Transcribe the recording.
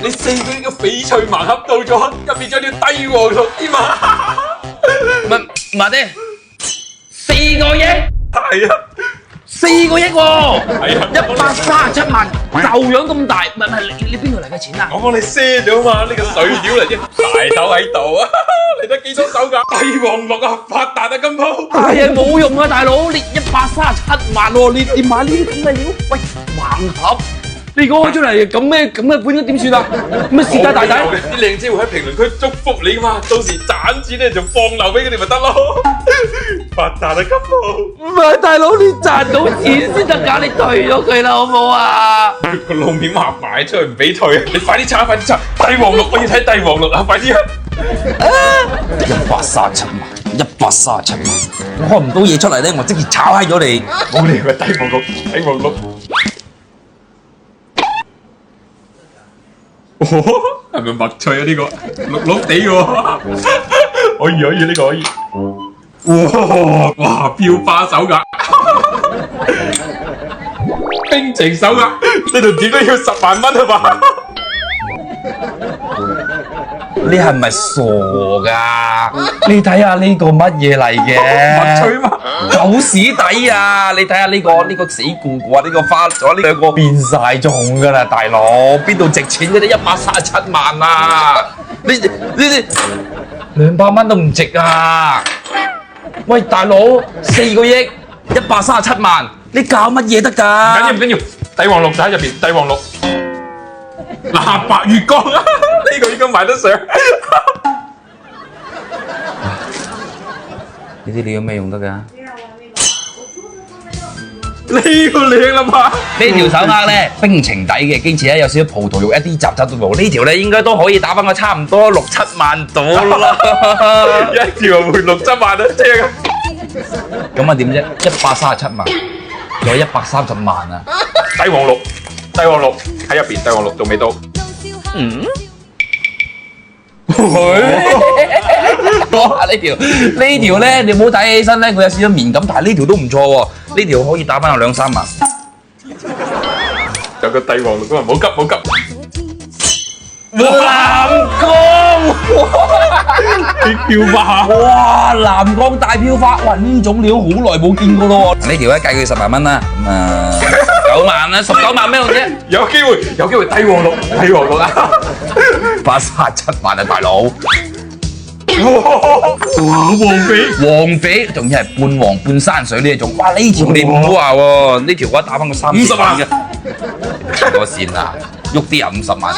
你4個億嘅翡翠盲盒到咗，入面仲有條帝王綠添啊！慢啲，4個億，係啊， 4個億喎，係啊137萬，就樣咁大，唔係你邊度嚟嘅錢啊？我幫你賒咗嘛，呢個水料嚟啫，大頭喺度啊！嚟得幾多手㗎？帝王綠啊，發達啊，金鋪！係啊，冇用啊，大佬，你137萬喎，你買呢啲咁嘅料，喂，盲盒，你講開出嚟咁嘅本點算啊？咩事㗎，大仔？啲靚姐會喺評論區祝福你㗎嘛，到時賺錢咧就放流俾佢哋咪得咯。發達啊，金鋪！唔係，大佬，你賺到錢先得㗎，你退咗佢啦，好唔好啊？個路面話賣出去唔俾退，你快啲查，快啲查！帝王綠，我要睇帝王綠啊！快啲啊！137萬，137萬，我開唔到嘢出嚟咧，我即刻炒閪咗你。冇理由係帝王綠，帝王綠。係咪麥脆啊？呢個綠綠地嘅，可以呢個可以。哇，飆花手㗎，冰情手㗎，呢度點都要10萬蚊係嘛？你係咪傻㗎？你睇下呢個乜嘢嚟嘅？麥脆嘛，狗屎底啊！你睇下呢個死固固啊，呢個花咗呢兩個變晒種㗎啦，大佬邊度值錢嗰啲137萬啊？你200蚊都唔值啊！喂，大佬4個億137萬，你搞乜嘢得㗎？唔緊要，帝王綠就喺入邊，帝王綠。嗱，白月光啊，呢個應該賣得上。呢啲料有咩用得㗎？呢個靚啦嘛！呢條手鐲咧冰情底嘅，堅持咧有少少葡萄肉，一啲雜質都冇。呢條咧應該都可以打返個差唔多6、7萬到啦。一條換6、7萬啊，正啊！咁啊點啫？137萬，仲有130萬啊！帝王綠喺入邊，帝王綠仲未到。哇！呢條咧，你唔好睇起身咧，佢有少少棉感，但係呢條都唔錯喎。呢條可以打返個2、3萬。有個帝王綠，唔好急。藍光，啲飄花，哇！藍光大飄花，哇！呢種料好耐冇見過咯喎。呢條咧計佢10萬蚊啦，咁啊9萬啦，19萬咩用啫？有機會帝王綠啊！137萬啊，大佬！哇，黃肥，仲要係半黃半山水呢一種。哇！呢條你唔好話喎，呢條嘅話打返個30萬嘅，黐咗線啊！喐啲啊50萬。